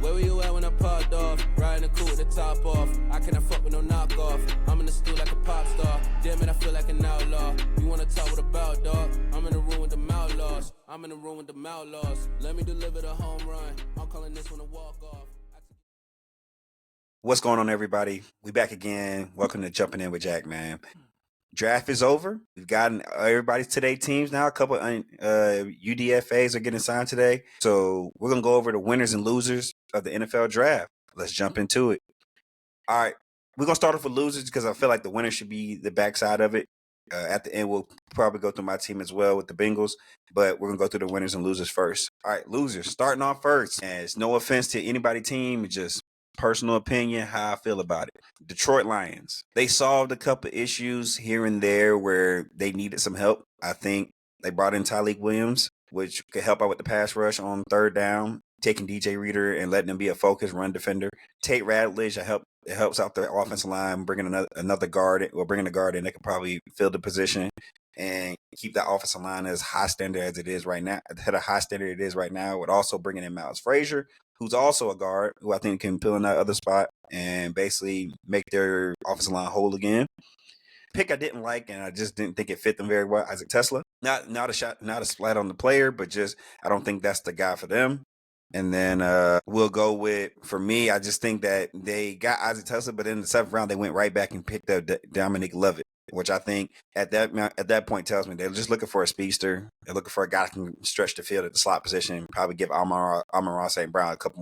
Where were you at when I popped off? Riding a coupe with the top off. I cannot fuck with no knockoff. I'm in the stool like a pop star. Damn it, I feel like an outlaw. You wanna talk with about dog? I'm in the room with the outlaws. I'm in the room with the outlaws. Let me deliver the home run. I'm calling this one a walk off. What's going on, everybody? We back again. Welcome to Jumping In with Jack, man. Draft is over. We've gotten everybody's today teams now. A couple UDFAs are getting signed today. So we're going to go over the winners and losers of the NFL draft. Let's jump into it. All right. We're going to start off with losers because I feel like the winner should be the backside of it. At the end, we'll probably go through my team as well with the Bengals, but we're going to go through the winners and losers first. All right, losers. Starting off first. And it's no offense to anybody team. It's just personal opinion, how I feel about it. Detroit Lions. They solved a couple issues here and there where they needed some help. I think they brought in Tyleik Williams, which could help out with the pass rush on third down, taking DJ Reader and letting him be a focused run defender. Tate Ratledge, it helps out the offensive line, bringing another guard, or bringing a guard in that could probably fill the position and keep that offensive line as high standard as it is right now. At a high standard it is right now, with also bringing in Miles Frazier, who's also a guard, who I think can fill in that other spot and basically make their offensive line whole again. Pick I didn't like, and I just didn't think it fit them very well. Isaac Tesla, not a slight on the player, but just I don't think that's the guy for them. And then we'll go with, for me, I just think that they got Isaac Tesla, but in the 7th round they went right back and picked up Dominic Lovett, which I think at that point tells me they're just looking for a speedster. They're looking for a guy that can stretch the field at the slot position and probably give Amon-Ra St. Brown a couple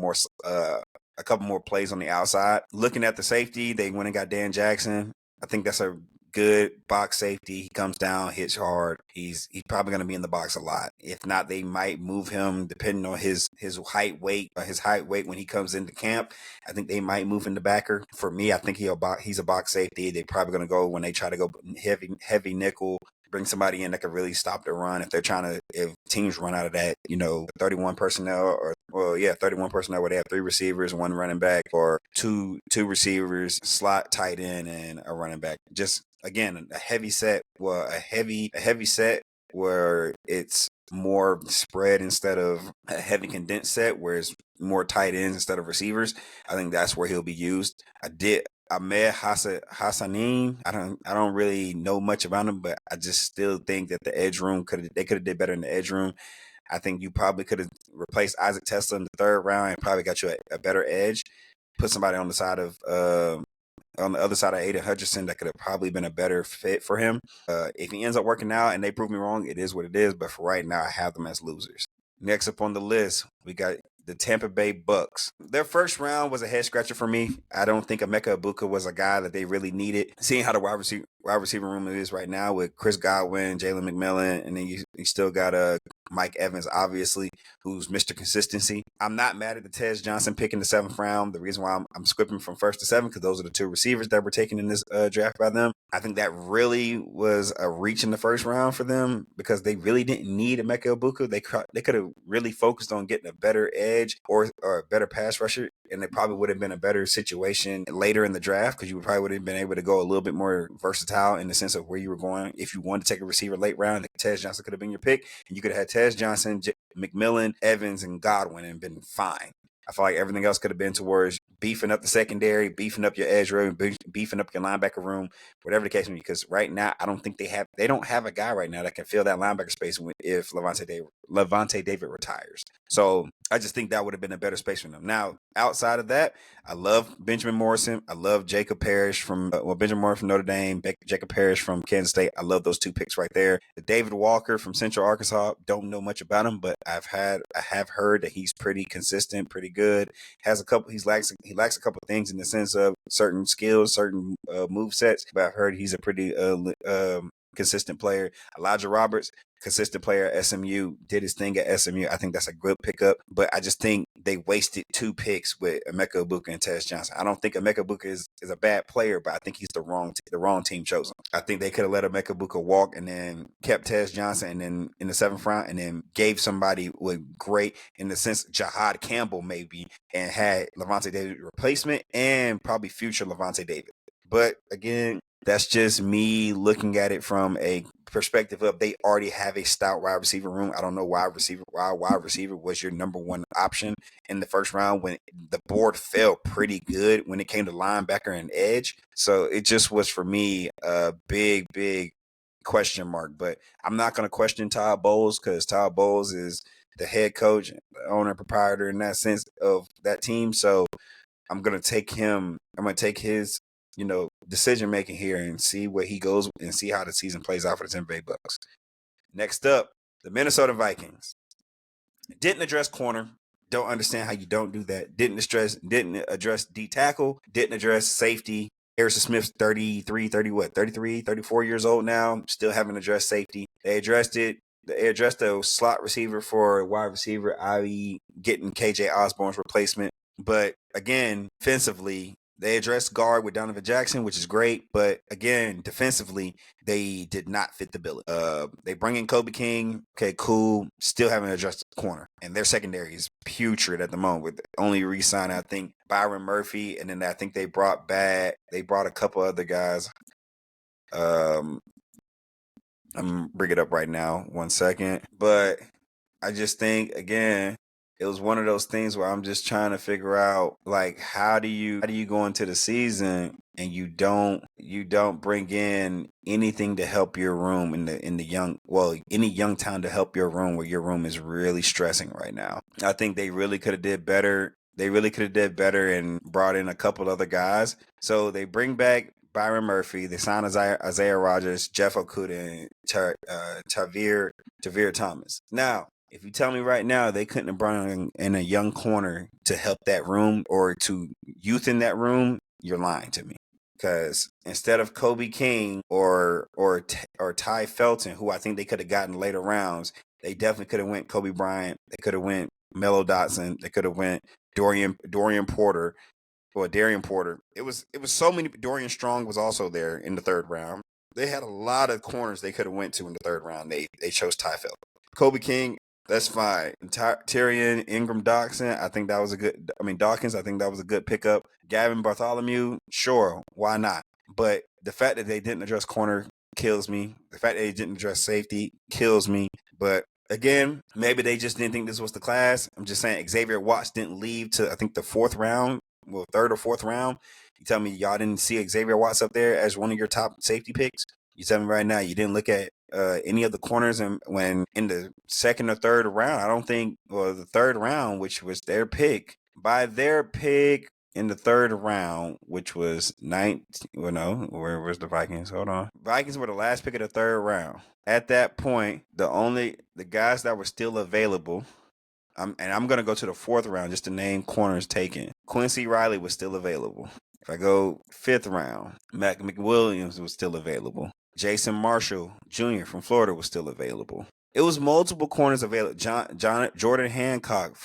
more plays on the outside. Looking at the safety, they went and got Dan Jackson. I think that's a good box safety. He comes down, hits hard. He's probably going to be in the box a lot. If not, they might move him depending on his height, weight when he comes into camp. I think they might move him to backer. For me, I think he's a box safety. They're probably going to go, when they try to go heavy nickel, bring somebody in that could really stop the run if teams run out of that, 31 personnel 31 personnel where they have 3 receivers, 1 running back, or two receivers, slot, tight end, and a running back. Just again, a heavy set where it's more spread instead of a heavy condensed set where it's more tight ends instead of receivers. I think that's where he'll be used. Ahmed Hassanin, I don't really know much about him, but I just still think that the edge room could have did better in the edge room. I think you probably could have replaced Isaac Tesla in the 3rd round and probably got you a better edge. Put somebody on the side of on the other side of Aiden Hutchinson that could have probably been a better fit for him. If he ends up working out and they prove me wrong, it is what it is. But for right now, I have them as losers. Next up on the list, we got the Tampa Bay Bucks. Their 1st round was a head scratcher for me. I don't think Emeka Egbuka was a guy that they really needed. Seeing how the wide receiver room is right now with Chris Godwin, Jalen McMillan, and then you still got Mike Evans, obviously, who's Mr. Consistency. I'm not mad at the Tez Johnson pick in the 7th round. The reason why I'm skipping from 1st to 7th, because those are the 2 receivers that were taken in this draft by them. I think that really was a reach in the 1st round for them because they really didn't need Emeka Egbuka. They could have really focused on getting a better edge or a better pass rusher, and it probably would have been a better situation later in the draft because you probably would have been able to go a little bit more versatile in the sense of where you were going. If you wanted to take a receiver late round, Tez Johnson could have been your pick, and you could have had Tez Johnson, McMillan, Evans, and Godwin and been fine. I feel like everything else could have been towards beefing up the secondary, beefing up your edge room, beefing up your linebacker room, whatever the case may be. Because right now, I don't think they don't have a guy right now that can fill that linebacker space if Lavonte David retires. So I just think that would have been a better space for them. Now, outside of that, I love Benjamin Morrison. I love Jacob Parrish from Benjamin Morrison from Notre Dame, Jacob Parrish from Kansas State. I love those 2 picks right there. David Walker from Central Arkansas. Don't know much about him, but I have heard that he's pretty consistent, pretty good. He lacks a couple of things in the sense of certain skills, certain move sets, but I've heard he's a pretty consistent player. Elijah Roberts, consistent player at SMU, did his thing at SMU. I think that's a good pickup, but I just think they wasted 2 picks with Emeka Egbuka and Tez Johnson. I don't think Emeka Egbuka is a bad player, but I think he's the wrong team chosen. I think they could have let Emeka Egbuka walk and then kept Tez Johnson and then in the 7th round and then gave somebody with great, in the sense, Jahad Campbell maybe, and had Lavonte David replacement and probably future Lavonte David. But again, That's just me looking at it from a perspective of they already have a stout wide receiver room. I don't know why wide receiver was your number one option in the first round when the board fell pretty good when it came to linebacker and edge. So it just was for me a big question mark. But I'm not going to question Todd Bowles because Todd Bowles is the head coach, the owner, proprietor in that sense of that team. So I'm going to take him. I'm going to take his, decision making here and see where he goes and see how the season plays out for the Tampa Bay Bucks. Next up, the Minnesota Vikings. Didn't address corner. Don't understand how you don't do that. Didn't address D tackle. Didn't address safety. Harrison Smith's 34 years old now. Still haven't addressed safety. They addressed it. They addressed the slot receiver for wide receiver, i.e. getting KJ Osborne's replacement. But again, defensively, they addressed guard with Donovan Jackson, which is great. But again, defensively, they did not fit the bill. They bring in Kobe King. Okay, cool. Still haven't addressed the corner. And their secondary is putrid at the moment with only re-signing, I think, Byron Murphy. And then I think they brought a couple other guys. I'm going to bring it up right now. 1 second. But I just think, again, it was one of those things where I'm just trying to figure out, like, how do you go into the season and you don't bring in anything to help your room any young talent to help your room where your room is really stressing right now. I think they really could have did better. They really could have did better and brought in a couple other guys. So they bring back Byron Murphy. They signed Isaiah Rodgers, Jeff Okudah, and Tavir Thomas. Now, if you tell me right now they couldn't have brought in a young corner to help that room or to youth in that room, you're lying to me. Because instead of Kobe King or Ty Felton, who I think they could have gotten later rounds, they definitely could have went Kobe Bryant. They could have went Melo Dotson. They could have went Darian Porter. It was so many. Dorian Strong was also there in the third round. They had a lot of corners they could have went to in the third round. They chose Ty Felton. Kobe King, that's fine. Tyrion Ingram Dawkins, I think that was a good pickup. Gavin Bartholomew, sure, why not? But the fact that they didn't address corner kills me. The fact that they didn't address safety kills me. But again, maybe they just didn't think this was the class. I'm just saying Xavier Watts didn't leave to, I think, the fourth round. Well, third or fourth round. You tell me y'all didn't see Xavier Watts up there as one of your top safety picks? You tell me right now you didn't look at any of the corners when in the second or third round. I don't think, the third round, which was their pick. By their pick in the third round, which was where's the Vikings? Hold on. Vikings were the last pick of the third round. At that point, the guys that were still available, and I'm going to go to the fourth round just to name corners taken. Quincy Riley was still available. If I go fifth round, Mac McWilliams was still available. Jason Marshall Jr. from Florida was still available. It was multiple corners available. Jordan Hancock,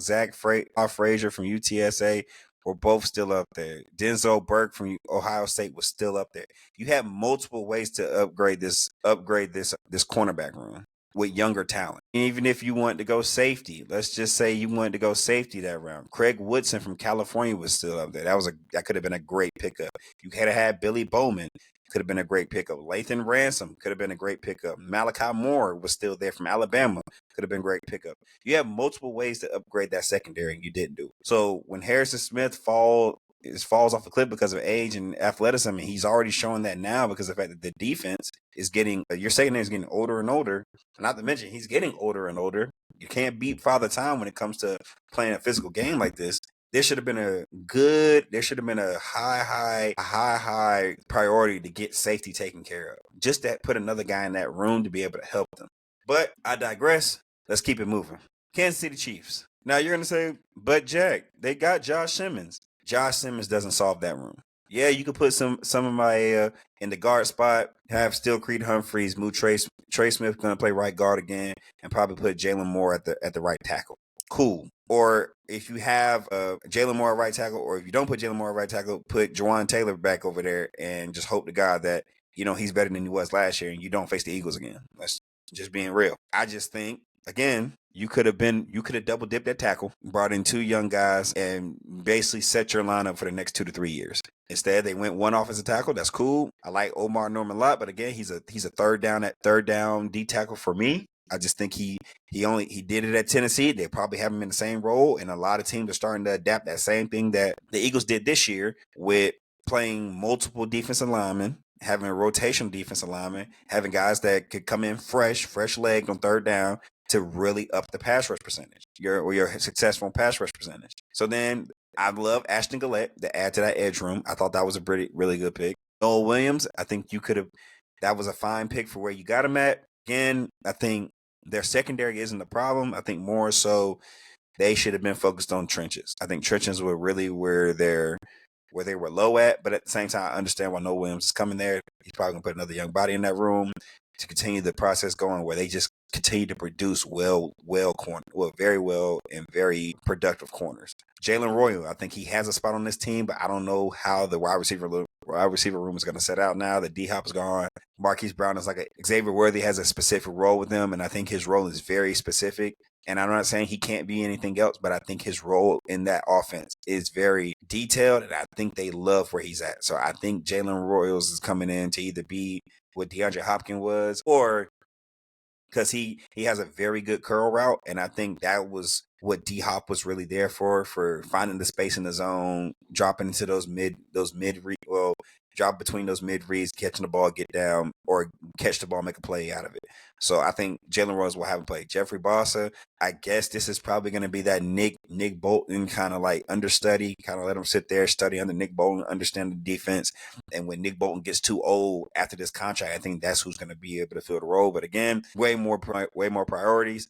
Zach Frazier from UTSA were both still up there. Denzel Burke from Ohio State was still up there. You have multiple ways to upgrade this cornerback room with younger talent. Even if you want to go safety, let's just say you wanted to go safety that round. Craig Woodson from California was still up there. That could have been a great pickup. You could have had Billy Bowman. Could have been a great pickup. Lathan Ransom could have been a great pickup. Malachi Moore was still there from Alabama. Could have been a great pickup. You have multiple ways to upgrade that secondary, and you didn't do it. So when Harrison Smith falls off the cliff because of age and athleticism, and he's already showing that now because of the fact that the defense is getting, your secondary is getting older and older. Not to mention, he's getting older and older. You can't beat Father Time when it comes to playing a physical game like this. There should have been a high priority to get safety taken care of. Just that, put another guy in that room to be able to help them. But I digress. Let's keep it moving. Kansas City Chiefs. Now you're going to say, but Jack, they got Josh Simmons. Josh Simmons doesn't solve that room. Yeah, you could put some of my in the guard spot, have still Creed Humphreys, move Trey Smith going to play right guard again, and probably put Jalen Moore at the right tackle. Cool. Or if you have Jalen Moore at right tackle, or if you don't put Jalen Moore at right tackle, put Jawan Taylor back over there and just hope to God that, he's better than he was last year and you don't face the Eagles again. That's just being real. I just think, again, you could have double dipped at tackle, brought in two young guys, and basically set your lineup for the next 2 to 3 years. Instead, they went one offensive tackle. That's cool. I like Omar Norman a lot, but again, he's a third down D tackle for me. I just think he did it at Tennessee. They probably have him in the same role, and a lot of teams are starting to adapt that same thing that the Eagles did this year with playing multiple defensive linemen, having a rotational defensive lineman, having guys that could come in fresh legged on third down to really up the pass rush percentage, your successful pass rush percentage. So then I love Ashton Gillette to add to that edge room. I thought that was a really good pick. Noel Williams, I think that was a fine pick for where you got him at. Again, I think their secondary isn't the problem. I think more so they should have been focused on trenches. I think trenches were really where they were low at, but at the same time, I understand why Noel Williams is coming there. He's probably going to put another young body in that room to continue the process going where they just continue to produce very well and very productive corners. Jalen Royal, I think he has a spot on this team, but I don't know how the wide receiver room is going to set out now that D-Hop is gone. Marquise Brown is Xavier Worthy has a specific role with them, and I think his role is very specific. And I'm not saying he can't be anything else, but I think his role in that offense is very detailed, and I think they love where he's at. So I think Jalen Royals is coming in to either be what DeAndre Hopkins was, or because he has a very good curl route, and I think that was what D-Hop was really there for finding the space in the zone, dropping into drop between those mid reads, catching the ball, get down, or catch the ball, make a play out of it. So I think Jalen Rose will have him play. Jeffrey Bossa, I guess this is probably going to be that Nick Bolton kind of understudy, kind of let him sit there, study under Nick Bolton, understand the defense. And when Nick Bolton gets too old after this contract, I think that's who's going to be able to fill the role. But again, way more priorities.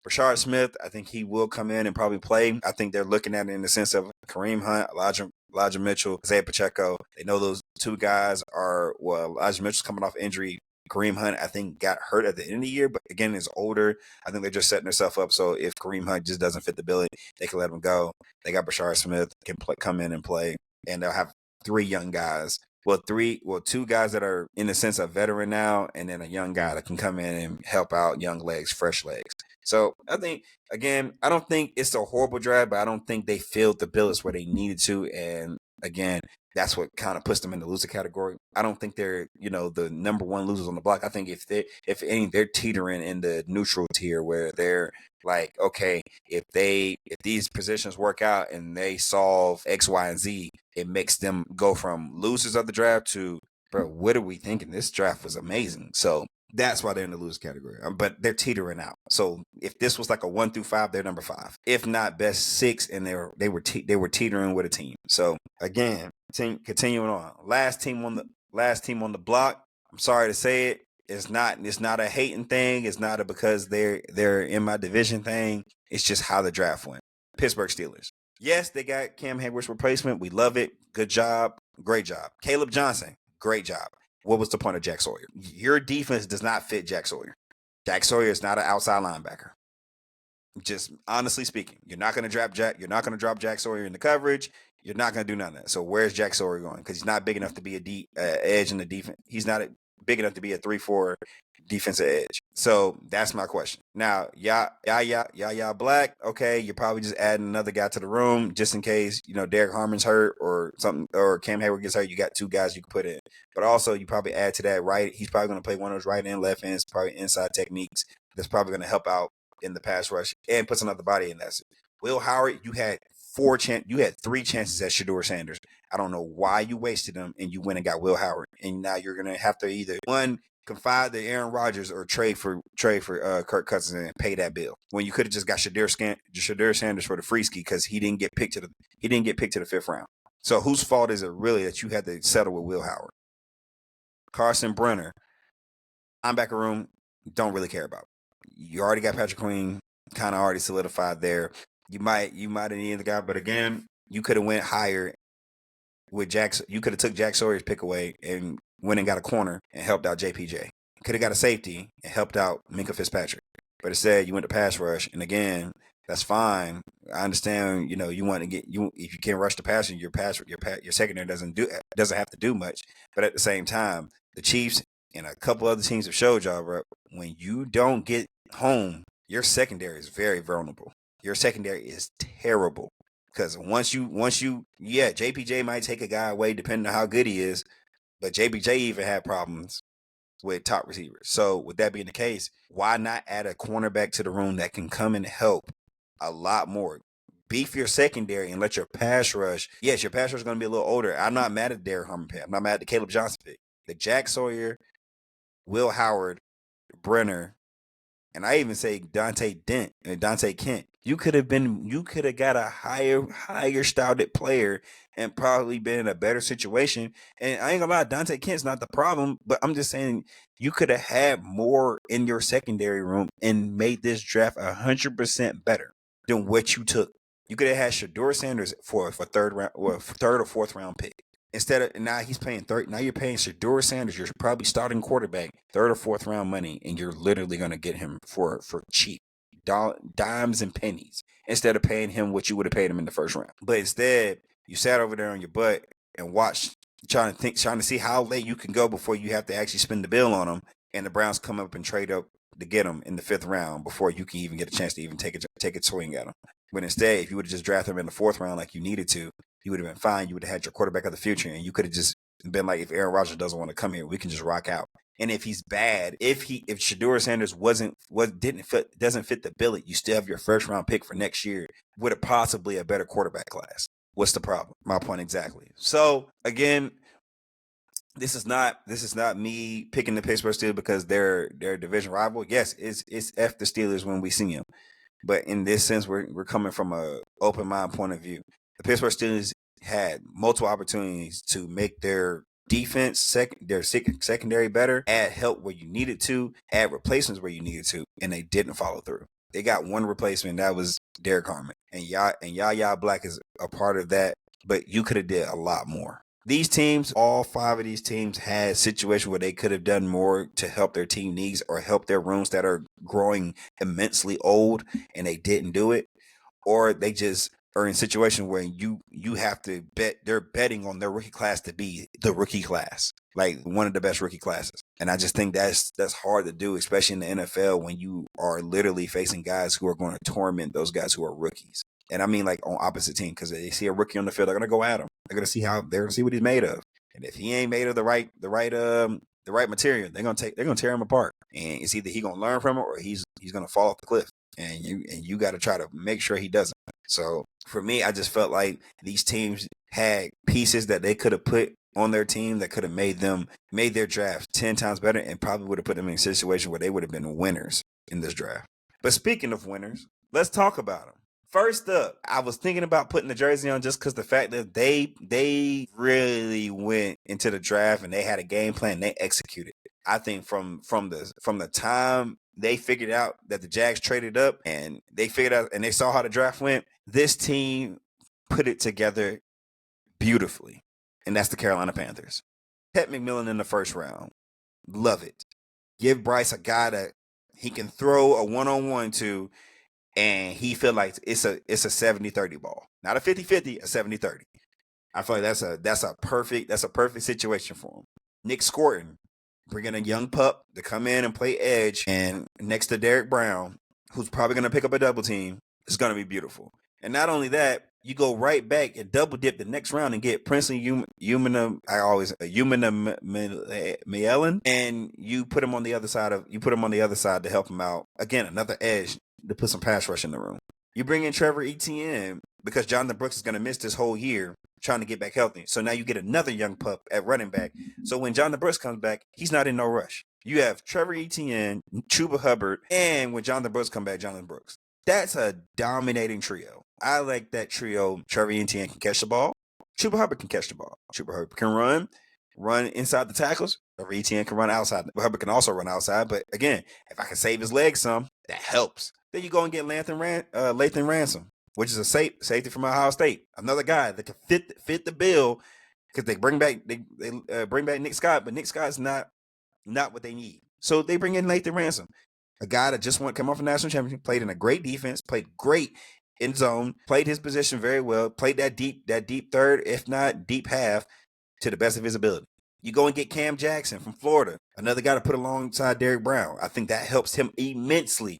Rashard Smith, I think he will come in and probably play. I think they're looking at it in the sense of Kareem Hunt, Elijah Mitchell, Isaiah Pacheco. They know those two guys Elijah Mitchell's coming off injury. Kareem Hunt, I think, got hurt at the end of the year, but again, is older. I think they're just setting themselves up. So if Kareem Hunt just doesn't fit the bill, they can let him go. They got Rashard Smith can come in and play, and they'll have three young guys. Two guys that are in the sense of veteran now, and then a young guy that can come in and help out young legs, fresh legs. So I think, again, I don't think it's a horrible draft, but I don't think they filled the billets where they needed to. And again, that's what kind of puts them in the loser category. I don't think they're, the number one losers on the block. I think if they're teetering in the neutral tier where they're like, okay, if these positions work out and they solve X, Y, and Z, it makes them go from losers of the draft to, bro, what are we thinking? This draft was amazing. So that's why they're in the loser category. But they're teetering out. So if this was like a 1 through 5, they're number 5. If not, best 6, and they were teetering with a team. So again, continuing on. Last team on the block. I'm sorry to say it. It's not a hating thing. It's not because they're in my division thing. It's just how the draft went. Pittsburgh Steelers. Yes, they got Cam Hayward's replacement. We love it. Good job. Great job. Caleb Johnson. Great job. What was the point of Jack Sawyer? Your defense does not fit Jack Sawyer. Jack Sawyer is not an outside linebacker. Just honestly speaking, you're not going to drop Jack Sawyer in the coverage. You're not going to do none of that. So where's Jack Sawyer going? Because he's not big enough to be a edge in the defense. He's not big enough to be a 3-4 defensive edge. So that's my question. Now, Yahya Black, okay, you're probably just adding another guy to the room just in case, Derek Harmon's hurt or something, or Cam Hayward gets hurt. You got two guys you can put in. But also, you probably add to that right. He's probably going to play one of those right and left ends, probably inside techniques. That's probably going to help out in the pass rush and puts another body in that. Will Howard, you had 3 chances at Shedeur Sanders. I don't know why you wasted them and you went and got Will Howard. And now you're going to have to either, one, confide to Aaron Rodgers or trade for Kirk Cousins and pay that bill. When you could have just got Shedeur Sanders for the free ski because he didn't get picked to the 5th round. So whose fault is it really that you had to settle with Will Howard? Carson Brenner, linebacker room, don't really care about. You already got Patrick Queen, kind of already solidified there. You might have needed the guy, but again, you could have went higher with Jackson. You could have took Jack Sawyer's pick away and went and got a corner and helped out JPJ. Could have got a safety and helped out Minkah Fitzpatrick. But instead, you went to pass rush, and again, that's fine. I understand. You want to get if you can't rush the passer, your secondary doesn't have to do much. But at the same time, the Chiefs and a couple other teams have showed y'all, bro, when you don't get home, your secondary is very vulnerable. Your secondary is terrible. Because once you, yeah, JPJ might take a guy away depending on how good he is, but JPJ even had problems with top receivers. So with that being the case, why not add a cornerback to the room that can come and help a lot more? Beef your secondary and let your pass rush. Yes, your pass rush is going to be a little older. I'm not mad at Derek Harmon pick. I'm not mad at the Caleb Johnson pick. The Jack Sawyer, Will Howard, Brenner, and I even say Dante Dent and Dante Kent. You could have got a higher stouted player and probably been in a better situation. And I ain't gonna lie, Dante Kent's not the problem, but I'm just saying you could have had more in your secondary room and made this draft 100% better than what you took. You could have had Shedeur Sanders for third or fourth round pick. Instead of now he's paying now you're paying Shedeur Sanders, you're probably starting quarterback, third or fourth round money, and you're literally gonna get him for cheap. Dimes and pennies instead of paying him what you would have paid him in the first round. But instead, you sat over there on your butt and watched, trying to see how late you can go before you have to actually spend the bill on him. And the Browns come up and trade up to get him in the fifth round before you can even get a chance to even take a swing at him. But instead, if you would have just drafted him in the fourth round like you needed to, you would have been fine. You would have had your quarterback of the future, and you could have just been like, if Aaron Rodgers doesn't want to come here, we can just rock out. And if he's bad, if Shedeur Sanders doesn't fit the bill, you still have your first round pick for next year with possibly a better quarterback class. What's the problem? My point exactly. So again, this is not me picking the Pittsburgh Steelers because they're a division rival. Yes, it's F the Steelers when we see them, but in this sense, we're coming from a open mind point of view. The Pittsburgh Steelers had multiple opportunities to make their defense, their secondary better, add help where you needed to, add replacements where you needed to, and they didn't follow through. They got one replacement, that was Derek Harmon, and Yaya Black is a part of that, but you could have did a lot more. These teams, all five of these teams had situations where they could have done more to help their team needs or help their rooms that are growing immensely old, and they didn't do it, or they just are in situations where you have to bet, they're betting on their rookie class to be the rookie class, like one of the best rookie classes. And I just think that's hard to do, especially in the NFL when you are literally facing guys who are going to torment those guys who are rookies. And I mean like on opposite team, because they see a rookie on the field, they're going to go at him. They're going to see what he's made of. And if he ain't made of the right material, they're going to tear him apart. And it's either he going to learn from it or he's going to fall off the cliff. And you got to try to make sure he doesn't. So for me, I just felt like these teams had pieces that they could have put on their team that could have made their draft 10 times better and probably would have put them in a situation where they would have been winners in this draft. But speaking of winners, let's talk about them. First up, I was thinking about putting the jersey on just because the fact that they really went into the draft and they had a game plan, they executed. I think from the time they figured out that the Jags traded up and they figured out and they saw how the draft went, this team put it together beautifully. And that's the Carolina Panthers. Pat McMillan in the first round. Love it. Give Bryce a guy that he can throw a one-on-one to, and he feel like it's a 70-30 ball. Not a 50-50, a 70-30. I feel like that's a perfect situation for him. Nick Scorton, bringing a young pup to come in and play edge, and next to Derek Brown, who's probably going to pick up a double team, is going to be beautiful. And not only that, you go right back and double dip the next round and get Princely Umana Mielon, and you put him on the other side to help him out. Again, another edge to put some pass rush in the room. You bring in Trevor Etienne because Jonathan Brooks is going to miss this whole year trying to get back healthy. So now you get another young pup at running back. So when Jonathan Brooks comes back, he's not in no rush. You have Trevor Etienne, Chuba Hubbard, and when Jonathan Brooks comes back, Jonathan Brooks. That's a dominating trio. I like that trio. Trevor Etienne can catch the ball. Chuba Hubbard can catch the ball. Chuba Hubbard can run inside the tackles. Trevor Etienne can run outside. Hubbard can also run outside. But again, if I can save his legs some, that helps. Then you go and get Lathan Ransom, which is a safety from Ohio State. Another guy that can fit the bill because they bring back Nick Scott, but Nick Scott's not what they need. So they bring in Lathan Ransom, a guy that just come off a national championship, played in a great defense, played great in zone, played his position very well, played that deep third, if not deep half, to the best of his ability. You go and get Cam Jackson from Florida, another guy to put alongside Derek Brown. I think that helps him immensely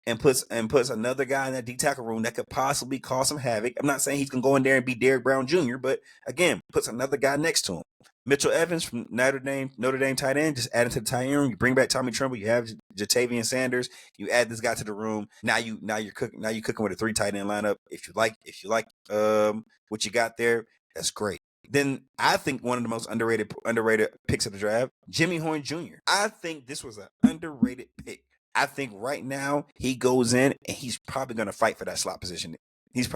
and puts another guy in that D tackle room that could possibly cause some havoc. I'm not saying he's gonna go in there and be Derrick Brown Jr., but again, puts another guy next to him. Mitchell Evans from Notre Dame tight end, just add him to the tight end room. You bring back Tommy Tremble. You have Jatavian Sanders. You add this guy to the room. Now you're cooking with a 3 tight end lineup. If you like what you got there, that's great. Then I think one of the most underrated picks of the draft, Jimmy Horn Jr. I think this was an underrated pick. I think right now he goes in and he's probably going to fight for that slot position. He's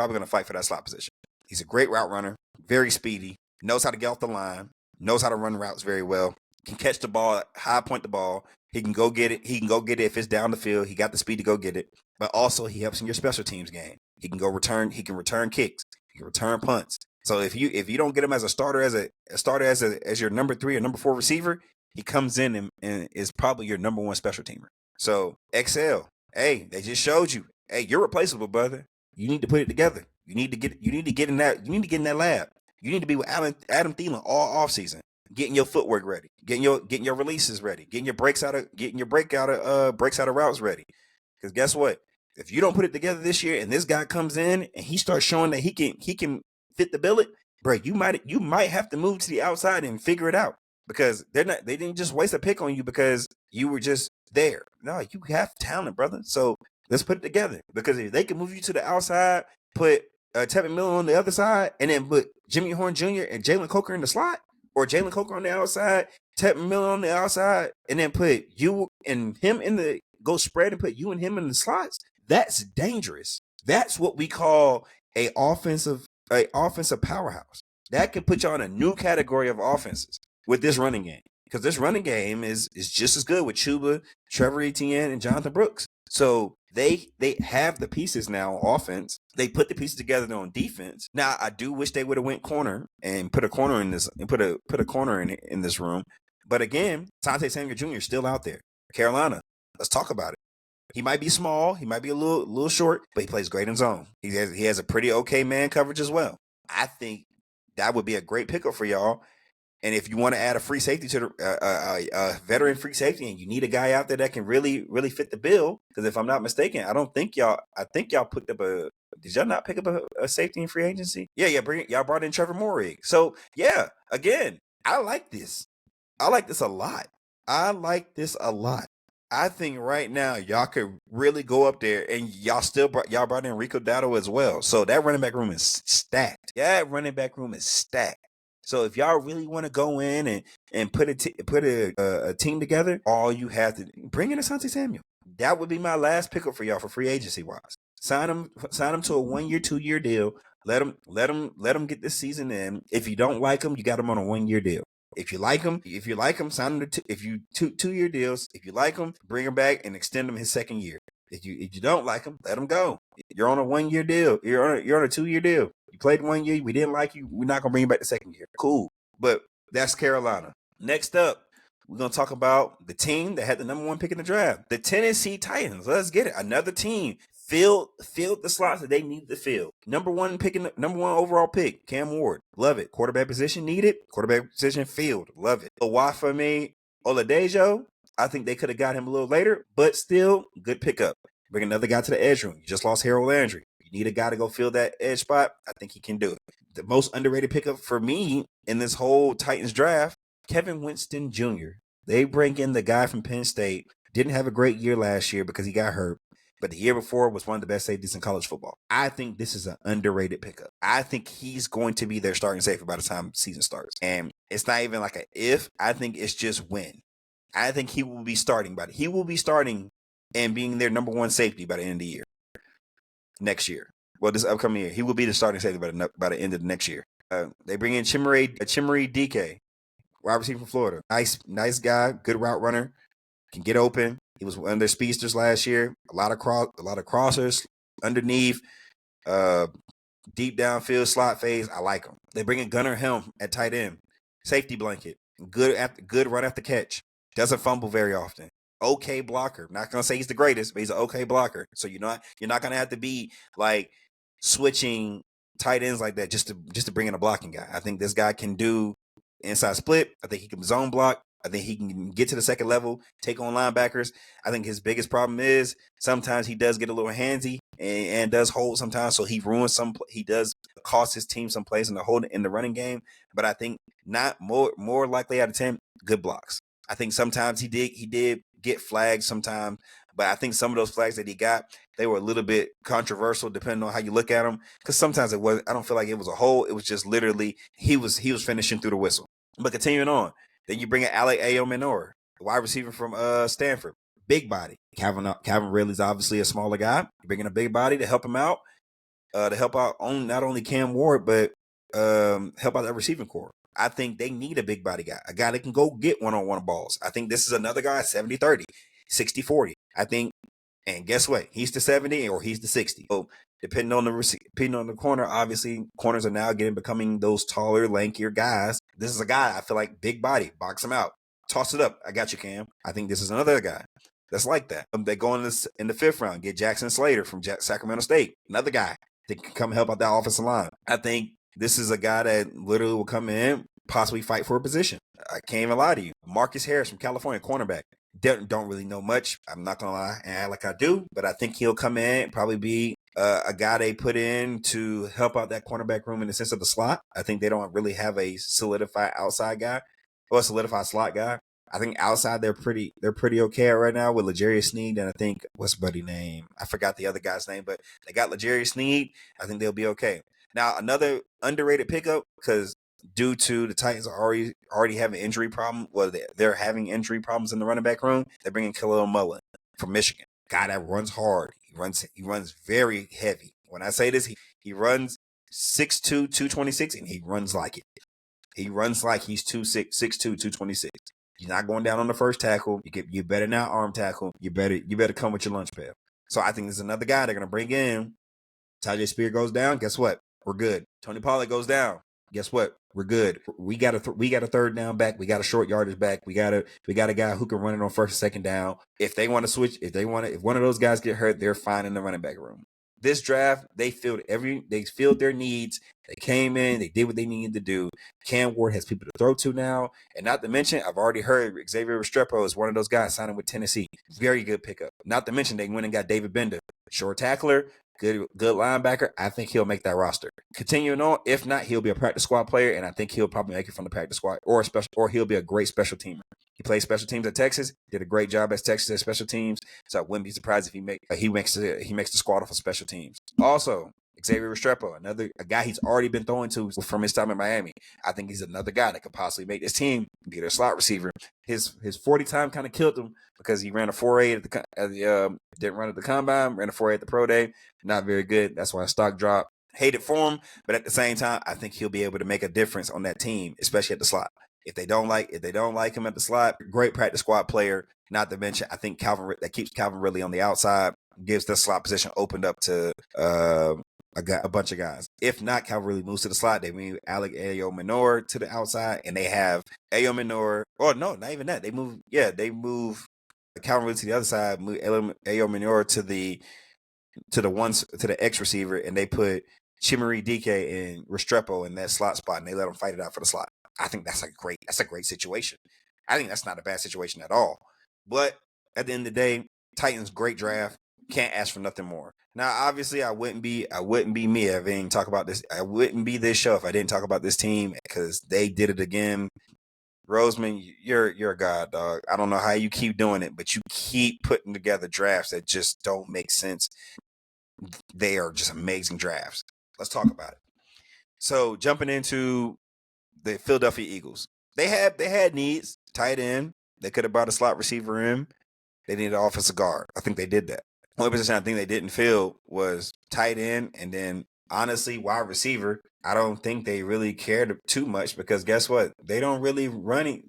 a great route runner, very speedy, knows how to get off the line, knows how to run routes very well, can catch the ball, high point the ball. He can go get it. If it's down the field. He got the speed to go get it. But also he helps in your special teams game. He can return kicks. He can return punts. So if you don't get him as a starter as your number 3 or number 4 receiver, he comes in and is probably your number 1 special teamer. So XL, hey, they just showed you, hey, you're replaceable, brother. You need to put it together. You need to get in that lab. You need to be with Adam Thielen all offseason, getting your footwork ready, getting your releases ready, getting your breaks out of routes ready. Because guess what? If you don't put it together this year and this guy comes in and he starts showing that he can fit the billet, bro, you might have to move to the outside and figure it out, because they didn't just waste a pick on you because you were just there. No, you have talent, brother. So let's put it together, because if they can move you to the outside, put Tevin Miller on the other side, and then put Jimmy Horn Jr. and Jalen Coker in the slot, or Jalen Coker on the outside, Tevin Miller on the outside, and then put you and him go spread and put you and him in the slots, that's dangerous. That's what we call a offensive powerhouse. That can put you on a new category of offenses with this running game, because this running game is just as good with Chuba, Trevor Etienne, and Jonathan Brooks. So they have the pieces now on offense. They put the pieces together on defense. Now I do wish they would have went corner and put a corner in this and put a corner in this room. But again, Asante Samuel Jr. is still out there. Carolina, let's talk about it. He might be small, he might be a little short, but he plays great in zone. He has a pretty okay man coverage as well. I think that would be a great pickup for y'all. And if you want to add a free safety to a veteran free safety, and you need a guy out there that can really, really fit the bill, because if I'm not mistaken, I think y'all picked up did y'all not pick up a safety in free agency? Yeah, y'all brought in Trevor Moehrig. So yeah, again, I like this. I like this a lot. I think right now y'all could really go up there, and y'all brought in Rico Dowdle as well. So that running back room is stacked. So if y'all really want to go in and put a team together, all you have to bring in Asante Samuel. That would be my last pickup for y'all for free agency wise. Sign him to a 1-year, 2-year deal. Let him get this season in. If you don't like him, you got him on a 1-year deal. If you like him, sign him to if you 2-year deals. If you like him, bring him back and extend him his 2nd year. If you don't like him, let him go. You're on a 1-year deal. You're on a 2-year deal. You played 1 year. We didn't like you. We're not gonna bring you back the 2nd year. Cool. But that's Carolina. Next up, we're gonna talk about the team that had the number 1 pick in the draft, the Tennessee Titans. Let's get it. Another team filled the slots that they needed to fill. Number 1 overall pick, Cam Ward. Love it. Quarterback position needed. Quarterback position filled. Love it. Owafemi Oladejo. I think they could have got him a little later, but still good pickup. Bring another guy to the edge room. You just lost Harold Landry. You need a guy to go fill that edge spot. I think he can do it. The most underrated pickup for me in this whole Titans draft, Kevin Winston Jr. They bring in the guy from Penn State. Didn't have a great year last year because he got hurt, but the year before was one of the best safeties in college football. I think this is an underrated pickup. I think he's going to be their starting safety by the time season starts. And it's not even like an if. I think it's just when. I think he will be starting and being their number 1 safety by the end of the year. Next year. Well, this upcoming year. He will be the starting safety by the end of the next year. They bring in Chimere Dike, wide receiver from Florida. Nice guy, good route runner, can get open. He was one of their speedsters last year. A lot of crossers underneath, deep downfield slot phase. I like him. They bring in Gunnar Helm at tight end, safety blanket, good run after catch. Doesn't fumble very often. Okay blocker. Not gonna say he's the greatest, but he's an okay blocker. So you're not gonna have to be like switching tight ends like that just to bring in a blocking guy. I think this guy can do inside split. I think he can zone block. I think he can get to the second level, take on linebackers. I think his biggest problem is sometimes he does get a little handsy and does hold sometimes. So he ruins he does cost his team some plays in the running game. But I think not more likely out of 10, good blocks. I think sometimes he did get flags sometimes, but I think some of those flags that he got, they were a little bit controversial depending on how you look at them. Because sometimes it was, I don't feel like it was a hole. It was just literally he was finishing through the whistle. But continuing on, then you bring in Alec Ayo-Minor, wide receiver from Stanford, big body. Calvin Ridley's obviously a smaller guy. You bring in a big body to help him out, on not only Cam Ward but help out that receiving core. I think they need a big body guy, a guy that can go get one-on-one balls. I think this is another guy, 70-30, 60-40. I think, and guess what? He's the 70 or he's the 60. So depending on the corner, obviously corners are now becoming those taller, lankier guys. This is a guy I feel like big body, box him out, toss it up. I got you, Cam. I think this is another guy that's like that. They go in the 5th round, get Jackson Slater from Sacramento State, another guy that can come help out that offensive line. I think this is a guy that literally will come in, possibly fight for a position. I can't even lie to you. Marcus Harris from California, cornerback. Don't really know much. I'm not going to lie and act like I do, but I think he'll come in, probably be a guy they put in to help out that cornerback room in the sense of the slot. I think they don't really have a solidified outside guy or a solidified slot guy. I think outside they're pretty okay right now with L'Jarius Sneed, and I think what's buddy name? I forgot the other guy's name, but they got L'Jarius Sneed. I think they'll be okay. Now another underrated pickup, because due to the Titans are already having injury problem, well they're having injury problems in the running back room. They're bringing Khalil Mullen from Michigan, guy that runs hard. He runs very heavy. When I say this, he runs 6'2", 226, and he runs like it. He runs like he's 6'2", 226. You're not going down on the first tackle. You better not arm tackle. You better come with your lunch pail. So I think there's another guy they're gonna bring in. Tyjae Spear goes down. Guess what? We're good. Tony Pollard goes down. Guess what? We're good. We got a third down back. We got a short yardage back. We got a guy who can run it on first and second down. If they want to switch, if one of those guys get hurt, they're fine in the running back room. This draft, they filled their needs. They came in, they did what they needed to do. Cam Ward has people to throw to now. And not to mention, I've already heard Xavier Restrepo is one of those guys signing with Tennessee. Very good pickup. Not to mention, they went and got David Bender, short tackler, good linebacker. I think he'll make that roster. Continuing on, if not, he'll be a practice squad player, and I think he'll probably make it from the practice squad or he'll be a great special teamer. He played special teams at Texas, did a great job at Texas at special teams, so I wouldn't be surprised if he makes the squad off of special teams. Also, Xavier Restrepo, a guy he's already been throwing to from his time in Miami. I think he's another guy that could possibly make this team be their slot receiver. His 40 time kind of killed him because he ran a 4.8 didn't run at the combine, ran a 4.8 at the pro day. Not very good. That's why stock dropped. Hated for him, but at the same time, I think he'll be able to make a difference on that team, especially at the slot. If they don't like him at the slot, great practice squad player. Not to mention, I think that keeps Calvin Ridley on the outside, gives the slot position opened up to a bunch of guys. If not, Calvin Ridley moves to the slot. They move Alec Ayo-Minor to the outside, and they have Ayo-Minor. Oh no, not even that. They move Calvin Ridley to the other side, move Ayo-Minor to the X receiver, and they put Chimere Dike and Restrepo in that slot spot, and they let them fight it out for the slot. I think that's a great situation. I think that's not a bad situation at all. But at the end of the day, Titans, great draft. Can't ask for nothing more. Now, obviously, I wouldn't be me if I didn't talk about this. I wouldn't be this show if I didn't talk about this team because they did it again. Roseman, you're a god, dog. I don't know how you keep doing it, but you keep putting together drafts that just don't make sense. They are just amazing drafts. Let's talk about it. So, jumping into the Philadelphia Eagles, they had needs. Tight end, they could have brought a slot receiver in. They needed an offensive guard. I think they did that. Only position I think they didn't fill was tight end, and then honestly, wide receiver. I don't think they really cared too much because guess what? They don't really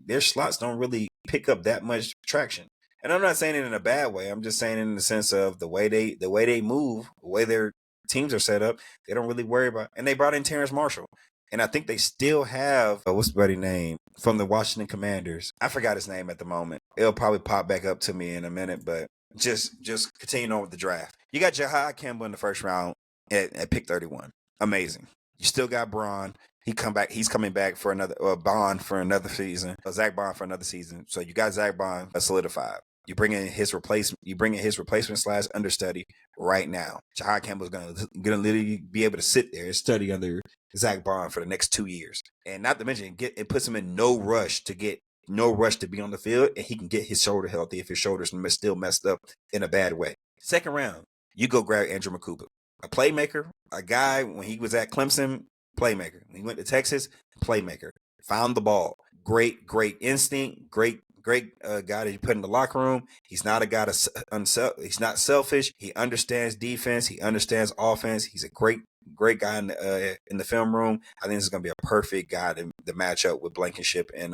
their slots don't really pick up that much traction. And I'm not saying it in a bad way. I'm just saying it in the sense of the way they move, the way their teams are set up. They don't really worry about. And they brought in Terrence Marshall. And I think they still have, what's the buddy name, from the Washington Commanders. I forgot his name at the moment. It'll probably pop back up to me in a minute, but just continue on with the draft. You got Jahad Campbell in the first round at pick 31. Amazing. You still got Braun. He's coming back for another Bond for another season. Zach Bond for another season. So you got Zach Bond solidified. You bring in his replacement / understudy right now. Jahad Campbell's gonna literally be able to sit there and study under Zach Bond for the next 2 years. And not to mention, it puts him in no rush to be on the field, and he can get his shoulder healthy if his shoulder's still messed up in a bad way. Second round, you go grab Andrew McCooper, a playmaker, a guy when he was at Clemson, playmaker. When he went to Texas, playmaker. Found the ball. Great instinct. Great guy that you put in the locker room. He's not a guy he's not selfish. He understands defense. He understands offense. He's a great guy in the film room. I think this is going to be a perfect guy to match up with Blankenship and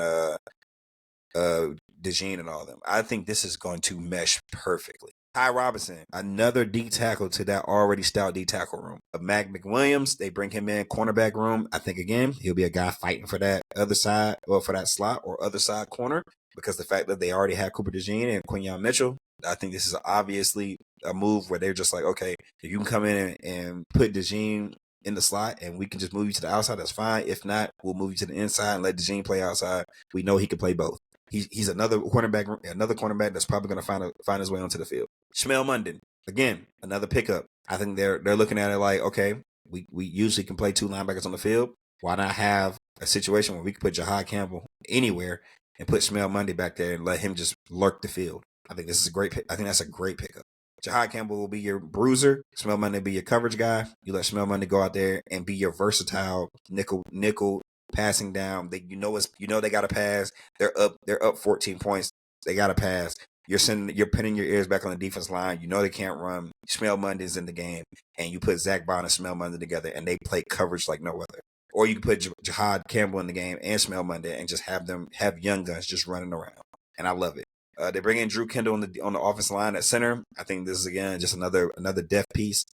DeJean and all of them. I think this is going to mesh perfectly. Ty Robinson, another D tackle to that already stout D tackle room. Mac McWilliams, they bring him in cornerback room. I think again he'll be a guy fighting for that other side, or for that slot or other side corner, because the fact that they already have Cooper DeJean and Quinyon Mitchell, I think this is obviously a move where they're just like, okay, if you can come in and put DeJean in the slot and we can just move you to the outside, that's fine. If not, we'll move you to the inside and let DeJean play outside. We know he can play both. He's another cornerback that's probably going to find his way onto the field. Shmuel Munden, again, another pickup. I think they're looking at it like, okay, we usually can play 2 linebackers on the field. Why not have a situation where we can put Jahad Campbell anywhere and put Shmuel Munden back there and let him just lurk the field? I think this is a great pick. I think that's a great pickup. Jahad Campbell will be your bruiser. Shmuel Munden will be your coverage guy. You let Shmuel Munden go out there and be your versatile nickel passing down. They they got to pass. They're up 14 points. They got to pass. You're pinning your ears back on the defense line. You know they can't run. Shmuel Munden's in the game, and you put Zach Bond and Shmuel Munden together, and they play coverage like no other. Or you can put Jahad Campbell in the game and Shmuel Munden, and just have young guns just running around. And I love it. They bring in Drew Kendall on the offensive line at center. I think this is again just another depth piece.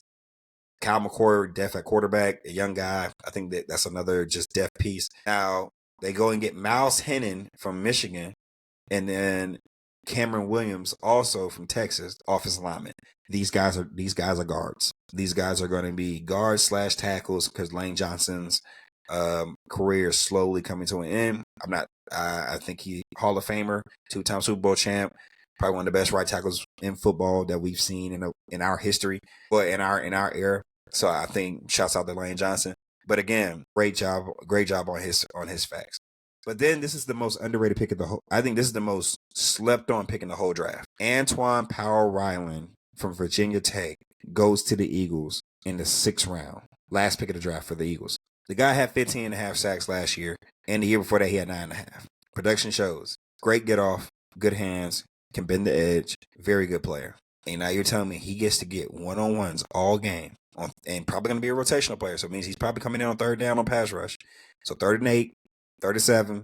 Kyle McCord, depth at quarterback, a young guy. I think that's another just depth piece. Now they go and get Miles Hennon from Michigan, and then Cameron Williams also from Texas, offensive lineman. These guys are guards. These guys are going to be guards / tackles because Lane Johnson's career is slowly coming to an end. I think he Hall of Famer, 2-time Super Bowl champ, probably one of the best right tackles in football that we've seen in our history, but in our era. So I think shouts out to Lane Johnson. But again, great job on his facts. But then this is the most underrated pick of the whole. I think this is the most slept on pick in the whole draft. Antoine Powell-Ryland from Virginia Tech goes to the Eagles in the 6th round. Last pick of the draft for the Eagles. The guy had 15.5 sacks last year, and the year before that he had 9.5. Production shows. Great get off, good hands, can bend the edge, very good player. And now you're telling me he gets to get one-on-ones all game, and probably going to be a rotational player. So it means he's probably coming in on 3rd down on pass rush. So 3rd and 8, 3rd and 7,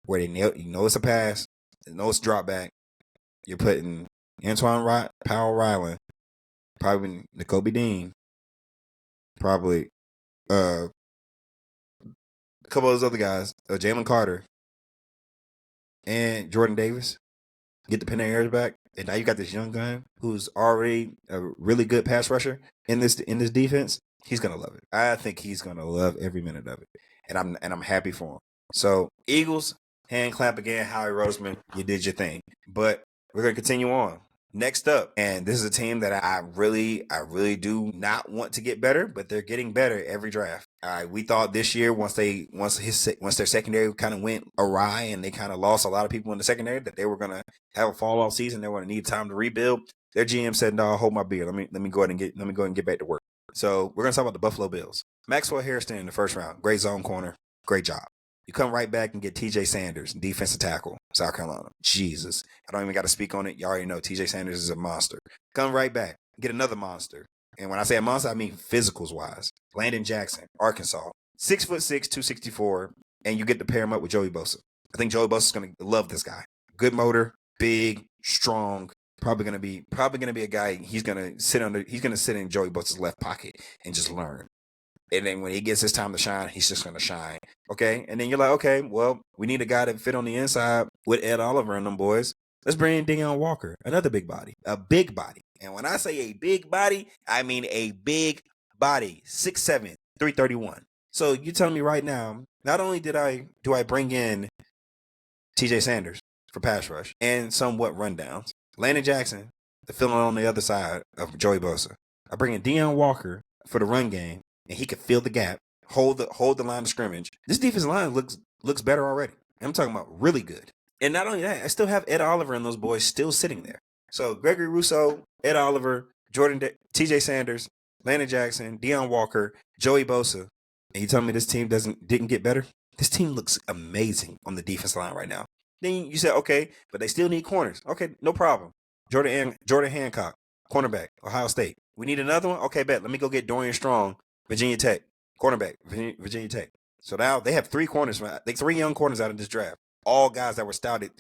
where you know it's a pass, you know it's a drop back. You're putting Antoine Powell-Ryland, probably Nakobe Dean, probably a couple of those other guys, Jalen Carter, and Jordan Davis. Get the Panayers back, and now you got this young gun who's already a really good pass rusher in this defense. He's gonna love it. I think he's gonna love every minute of it, and I'm happy for him. So Eagles, hand clap again, Howie Roseman, you did your thing. But we're gonna continue on. Next up, and this is a team that I really do not want to get better, but they're getting better every draft. We thought this year once their secondary kind of went awry and they kind of lost a lot of people in the secondary, that they were gonna have a fall off season. They were gonna need time to rebuild. Their GM said, "No, hold my beer. Let me go ahead and get back to work." So we're gonna talk about the Buffalo Bills. Maxwell Hairston in the 1st round, great zone corner, great job. You come right back and get TJ Sanders, defensive tackle, South Carolina. Jesus. I don't even got to speak on it. You already know TJ Sanders is a monster. Come right back, get another monster. And when I say a monster, I mean physicals-wise. Landon Jackson, Arkansas. 6'6", 264, and you get to pair him up with Joey Bosa. I think Joey Bosa's going to love this guy. Good motor, big, strong. Probably gonna be a guy. He's gonna sit in Joey Bosa's left pocket and just learn. And then when he gets his time to shine, he's just going to shine. Okay? And then you're like, okay, well, we need a guy that fit on the inside with Ed Oliver and them boys. Let's bring in Deion Walker, another big body. A big body. And when I say a big body, I mean a big body. 6'7", 331. So you tell me right now, not only do I bring in TJ Sanders for pass rush and somewhat rundowns, Landon Jackson, the filling on the other side of Joey Bosa. I bring in Deion Walker for the run game, and he could fill the gap, hold the line of scrimmage. This defensive line looks better already. I'm talking about really good. And not only that, I still have Ed Oliver and those boys still sitting there. So Gregory Rousseau, Ed Oliver, TJ Sanders, Landon Jackson, Deion Walker, Joey Bosa. And you tell me this team didn't get better? This team looks amazing on the defense line right now. Then you said, okay, but they still need corners. Okay, no problem. Jordan Hancock, cornerback, Ohio State. We need another one? Okay, bet. Let me go get Dorian Strong, Virginia Tech, cornerback, Virginia Tech. So now they have three young corners out of this draft. All guys that were scouted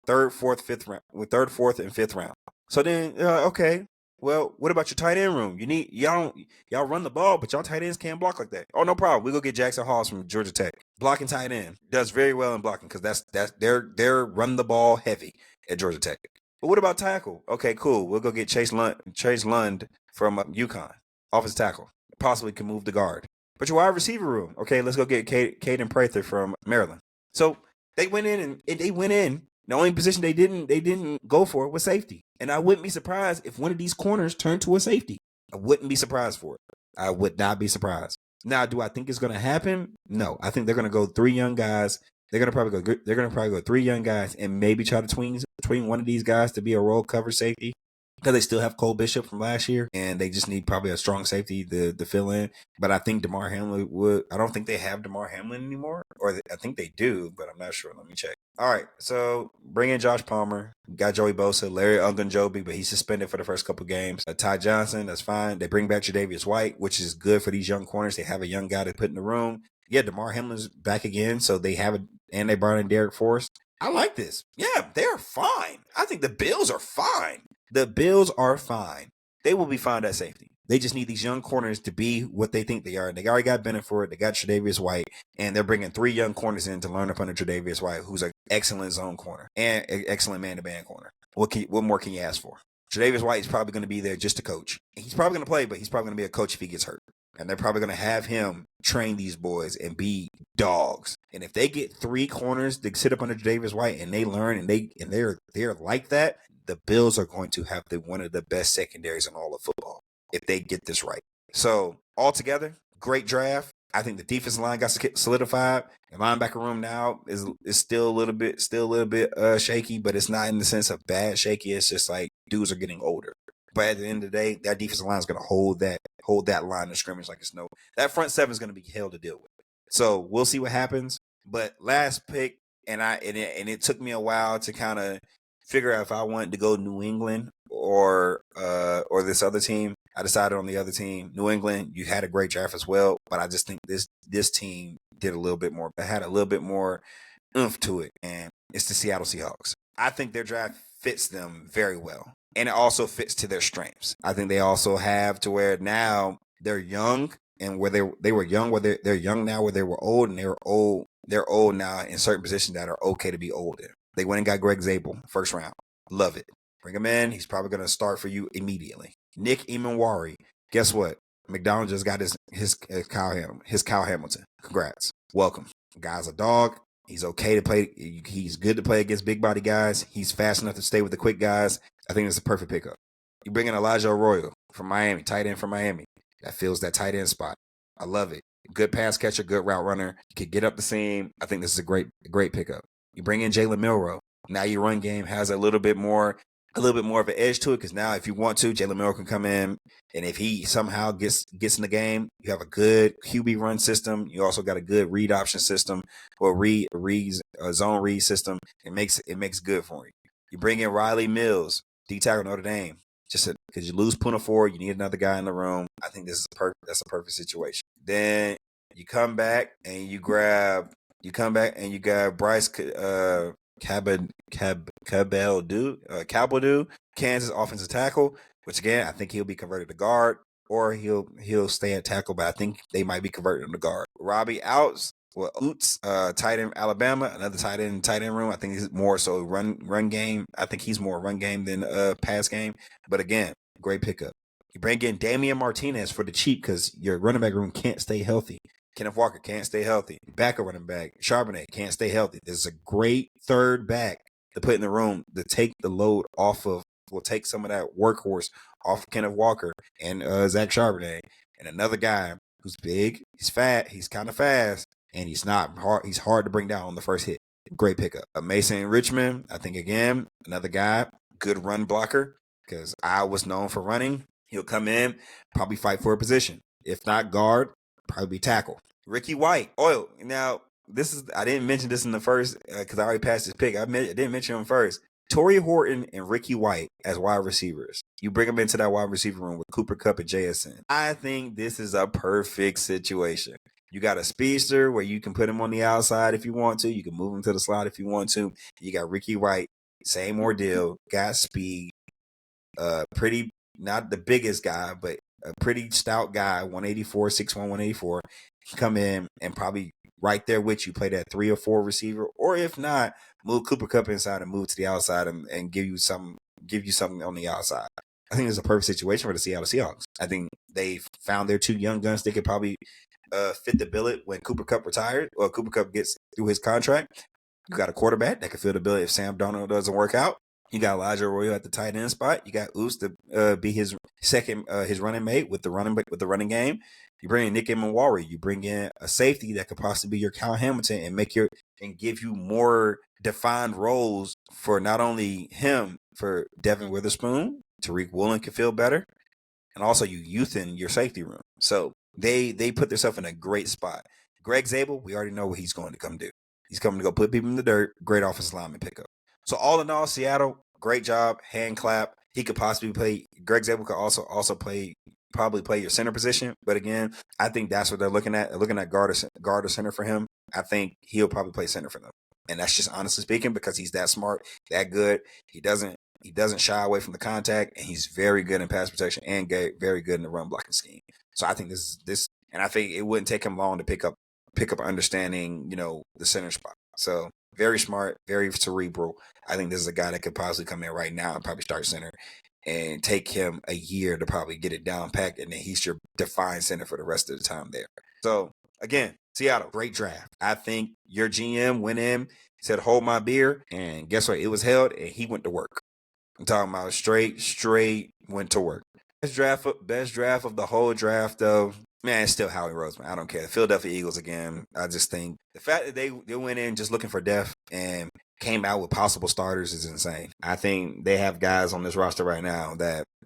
third, fourth, and fifth round. So then, okay, well, what about your tight end room? You need y'all run the ball, but y'all tight ends can't block like that. Oh, no problem. We go get Jackson Halls from Georgia Tech, blocking tight end, does very well in blocking because they're run the ball heavy at Georgia Tech. But what about tackle? Okay, cool. We'll go get Chase Lund from UConn, offensive tackle. Possibly can move the guard. But your wide receiver room, okay, let's go get Caden Prather from Maryland. So they went in and they went in. The only position they didn't go for was safety. And I wouldn't be surprised if one of these corners turned to a safety. I wouldn't be surprised for it. I would not be surprised. Now, do I think it's going to happen? No. I think they're going to go three young guys. They're going to probably go three young guys and maybe try to tween one of these guys to be a roll cover safety. Because they still have Cole Bishop from last year, and they just need probably a strong safety to fill in. But I think DeMar Hamlin would. I don't think they have DeMar Hamlin anymore, or I think they do, but I'm not sure. Let me check. All right, so bring in Josh Palmer. Got Joey Bosa, Larry Ogunjobi, but he's suspended for the first couple games. Ty Johnson, that's fine. They bring back Tre'Davious White, which is good for these young corners. They have a young guy to put in the room. Yeah, DeMar Hamlin's back again, so they have it, and they brought in Derek Forrest. I like this. Yeah, they're fine. I think the Bills are fine. The Bills are fine. They will be fine at safety. They just need these young corners to be what they think they are. They already got Benford. They got Tre'Davious White. And they're bringing three young corners in to learn up under Tre'Davious White, who's an excellent zone corner and an excellent man-to-man corner. What more can you ask for? Tre'Davious White is probably going to be there just to coach. He's probably going to play, but he's probably going to be a coach if he gets hurt. And they're probably going to have him train these boys and be dogs. And if they get three corners to sit up under Tre'Davious White and they learn and they're like that, the Bills are going to have one of the best secondaries in all of football if they get this right. So altogether, great draft. I think the defensive line got solidified. The linebacker room now is still a little bit shaky, but it's not in the sense of bad shaky. It's just like dudes are getting older. But at the end of the day, that defensive line is going to hold that line of scrimmage like it's no. That front seven is going to be hell to deal with. So we'll see what happens. But last pick, and it took me a while to kind of figure out if I wanted to go New England or this other team. I decided on the other team. New England, you had a great draft as well, but I just think this team did a little bit more. It had a little bit more oomph to it, and it's the Seattle Seahawks. I think their draft fits them very well, and it also fits to their strengths. I think they also have to where now they're young, and where they were young, where they're young now, where they were old, and they're old now in certain positions that are okay to be old in. They went and got Greg Zabel, first round. Love it. Bring him in. He's probably going to start for you immediately. Nick Emanwari. Guess what? McDonald just got his Kyle Hamilton. Congrats. Welcome. Guy's a dog. He's okay to play. He's good to play against big body guys. He's fast enough to stay with the quick guys. I think it's a perfect pickup. You bring in Elijah Arroyo from Miami, tight end from Miami. That fills that tight end spot. I love it. Good pass catcher, good route runner. You could get up the seam. I think this is a great pickup. You bring in Jalen Milroe. Now your run game has a little bit more of an edge to it because now if you want to, Jalen Milroe can come in, and if he somehow gets in the game, you have a good QB run system. You also got a good read option system or zone read system. It makes good for you. You bring in Riley Mills, D tackle Notre Dame, just because you lose Puna Ford, you need another guy in the room. I think that's a perfect situation. Then you come back and you grab Bryce Cabeldu, Kansas offensive tackle, which again I think he'll be converted to guard or he'll stay at tackle, but I think they might be converted him to guard. Robbie Oots, tight end Alabama, another tight end room. I think he's more so run game. I think he's more run game than pass game. But again, great pickup. You bring in Damian Martinez for the cheap because your running back room can't stay healthy. Kenneth Walker can't stay healthy. Backup running back, Charbonnet can't stay healthy. There's a great third back to put in the room to take the load off of, will take some of that workhorse off of Kenneth Walker and Zach Charbonnet. And another guy who's big, he's fat, he's kind of fast, and he's not hard. He's hard to bring down on the first hit. Great pickup. Mason Richmond, I think, again, another guy, good run blocker because I was known for running. He'll come in, probably fight for a position. If not guard, probably tackle. Ricky White. Oh, now this is, I didn't mention this in the first because I already passed his pick. I didn't mention him first. Torrey Horton and Ricky White as wide receivers. You bring them into that wide receiver room with Cooper Kupp and JSN. I think this is a perfect situation. You got a speedster where you can put him on the outside if you want to. You can move him to the slot if you want to. You got Ricky White, same ordeal, got speed, pretty, not the biggest guy, but a pretty stout guy, 184, 6'1", 184. Come in and probably right there with you, play that 3 or 4 receiver, or if not, move Cooper Kupp inside and move to the outside and give you something on the outside. I think it's a perfect situation for the Seattle Seahawks. I think they found their 2 young guns. They could probably fit the billet when Cooper Kupp retired or Cooper Kupp gets through his contract. You got a quarterback that can fill the billet if Sam Darnold doesn't work out. You got Elijah Arroyo at the tight end spot. You got Oos to be his second, his running mate with the running game. You bring in Nick Emenwari. You bring in a safety that could possibly be your Kyle Hamilton and give you more defined roles for not only him, for Devin Witherspoon. Tariq Woolen could feel better, and also you youthen your safety room. So they put themselves in a great spot. Greg Zabel, we already know what he's going to come do. He's coming to go put people in the dirt. Great offensive lineman pickup. So all in all, Seattle, great job, hand clap. He could possibly play. Greg Zabel could also probably play your center position. But again, I think that's what they're looking at. They're looking at guard or center for him. I think he'll probably play center for them. And that's just honestly speaking because he's that smart, that good. He doesn't shy away from the contact, and he's very good in pass protection and very good in the run blocking scheme. So I think this, and I think it wouldn't take him long to pick up understanding, the center spot. So very smart, very cerebral. I think this is a guy that could possibly come in right now and probably start center and take him a year to probably get it down packed, and then he's your defined center for the rest of the time there. So again, Seattle, great draft. I think your GM went in, said, hold my beer, and guess what? It was held, and he went to work. I'm talking about straight went to work. Best draft of the whole draft, though. Man, it's still Howie Roseman. I don't care. The Philadelphia Eagles again. I just think the fact that they went in just looking for depth and came out with possible starters is insane. I think they have guys on this roster right now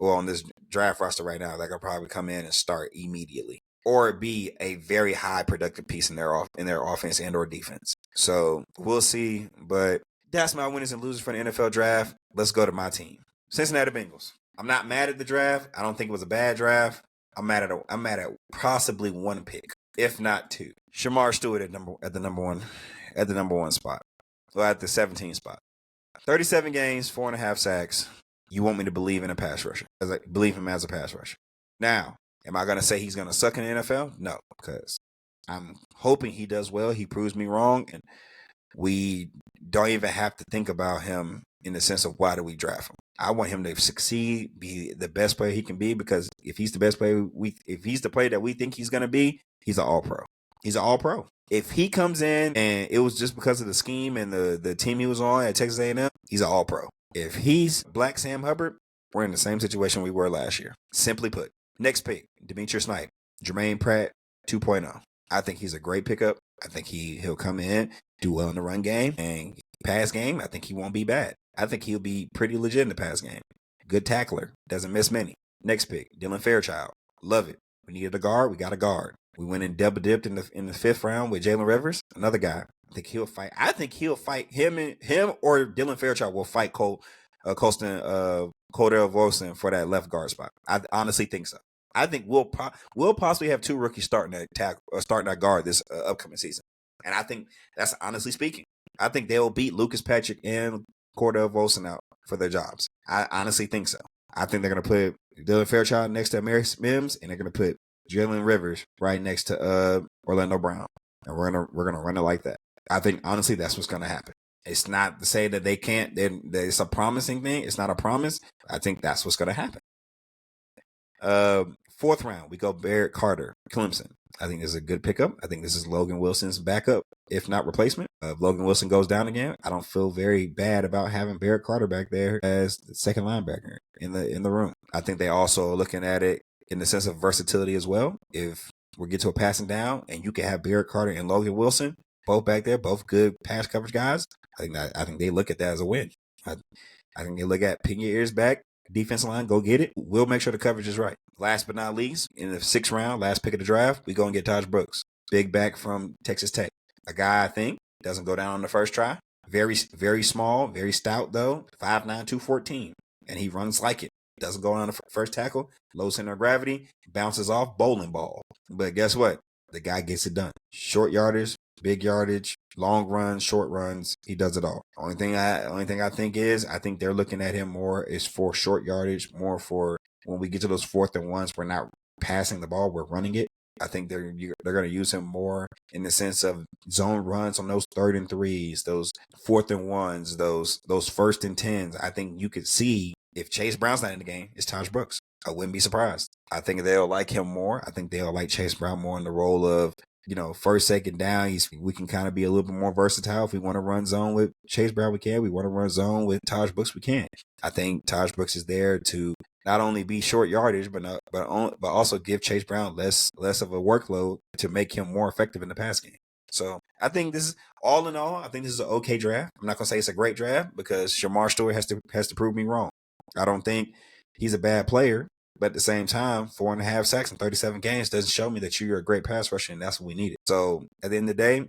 on this draft roster right now that could probably come in and start immediately or be a very high productive piece in their offense and or defense. So we'll see. But that's my winners and losers for the NFL draft. Let's go to my team, Cincinnati Bengals. I'm not mad at the draft. I don't think it was a bad draft. I'm mad at possibly 1 pick, if not 2. Shamar Stewart at the number one spot. Well, at the 17th spot. 37 games, 4.5 sacks. You want me to believe in a pass rusher? Believe him as a pass rusher. Now, am I going to say he's going to suck in the NFL? No, because I'm hoping he does well. He proves me wrong, and we don't even have to think about him in the sense of why do we draft him. I want him to succeed, be the best player he can be, because if he's the best player, if he's the player that we think he's going to be, he's an all-pro. He's an all-pro. If he comes in and it was just because of the scheme and the team he was on at Texas A&M, he's an all-pro. If he's Black Sam Hubbard, we're in the same situation we were last year. Simply put. Next pick, Demetrius Knight, Jermaine Pratt 2.0. I think he's a great pickup. I think he'll come in, do well in the run game, and pass game, I think he won't be bad. I think he'll be pretty legit in the pass game. Good tackler. Doesn't miss many. Next pick, Dylan Fairchild. Love it. We needed a guard. We got a guard. We went and double dipped in the 5th round with Jalen Rivers. Another guy. I think he'll fight. Him or Dylan Fairchild will fight Cordell Volson for that left guard spot. I honestly think so. I think we'll possibly have 2 rookies starting that guard this upcoming season. And I think that's honestly speaking. I think they'll beat Lucas Patrick and Cordell Volson out for their jobs. I honestly think so. I think they're going to put Dylan Fairchild next to Amarius Mims, and they're going to put Jalen Rivers right next to Orlando Brown, and we're gonna run it like that. I think honestly that's what's going to happen. It's not to say that they can't. It's a promising thing. It's not a promise. I think that's what's going to happen. Fourth round, we go Barrett Carter, Clemson. I think this is a good pickup. I think this is Logan Wilson's backup, if not replacement. If Logan Wilson goes down again, I don't feel very bad about having Barrett Carter back there as the second linebacker in the room. I think they also are looking at it in the sense of versatility as well. If we get to a passing down and you can have Barrett Carter and Logan Wilson both back there, both good pass coverage guys, I think they look at that as a win. I think they look at pin your ears back, defensive line, go get it. We'll make sure the coverage is right. Last but not least, in the 6th round, last pick of the draft, we go and get Taj Brooks, big back from Texas Tech. A guy I think doesn't go down on the first try. Very, very small, very stout though, 5'9", 214, and he runs like it. Doesn't go on the first tackle, low center of gravity, bounces off, bowling ball. But guess what? The guy gets it done. Short yardage, big yardage, long runs, short runs. He does it all. Only thing I think is I think they're looking at him more is for short yardage, more for when we get to those 4th and 1s, we're not passing the ball, we're running it. I think they're going to use him more in the sense of zone runs on those 3rd and 3s, those 4th and 1s, those 1st and 10s. I think you could see if Chase Brown's not in the game, it's Taj Brooks. I wouldn't be surprised. I think they'll like him more. I think they'll like Chase Brown more in the role of, 1st, 2nd down. We can kind of be a little bit more versatile. If we want to run zone with Chase Brown, we can. We want to run zone with Taj Brooks, we can. I think Taj Brooks is there to not only be short yardage, but also give Chase Brown less of a workload to make him more effective in the pass game. So I think this is all in all. I think this is an okay draft. I'm not gonna say it's a great draft because Shamar Stewart has to prove me wrong. I don't think he's a bad player, but at the same time, 4.5 sacks in 37 games doesn't show me that you're a great pass rusher, and that's what we needed. So at the end of the day,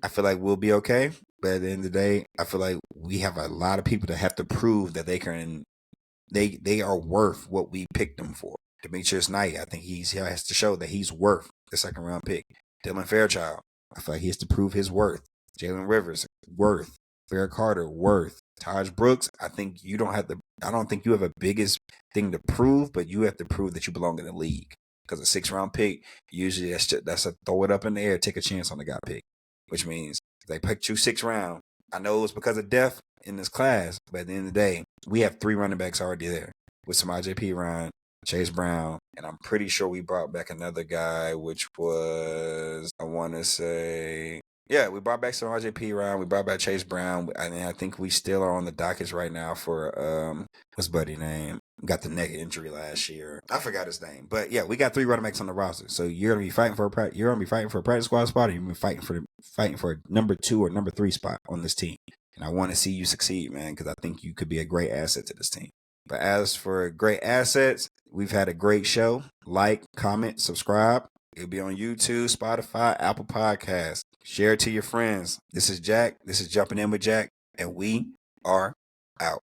I feel like we'll be okay. But at the end of the day, I feel like we have a lot of people that have to prove that they are worth what we picked them for. Demetrius Knight, I think he has to show that he's worth the 2nd round pick. Dylan Fairchild, I feel like he has to prove his worth. Jalen Rivers, worth. Barrett Carter, worth. Taj Brooks, I don't think you have a biggest thing to prove, but you have to prove that you belong in the league. Because a 6th round pick, usually that's a throw it up in the air, take a chance on the guy pick. Which means if they picked you 6th round, I know it was because of depth in this class, but at the end of the day, we have 3 running backs already there with Samaje Perine, Chase Brown, and I'm pretty sure we brought back another guy, which was, I want to say, yeah, we brought back Samaje Perine, we brought back Chase Brown, and I think we still are on the dockets right now for, what's buddy name? Got the neck injury last year. I forgot his name, but yeah, we got 3 running backs on the roster. So you're gonna be fighting for a practice squad spot, or you're gonna be fighting for a number 2 or number 3 spot on this team. And I want to see you succeed, man, because I think you could be a great asset to this team. But as for great assets, we've had a great show. Like, comment, subscribe. It'll be on YouTube, Spotify, Apple Podcasts. Share it to your friends. This is Jack. This is Jumping In with Jack, and we are out.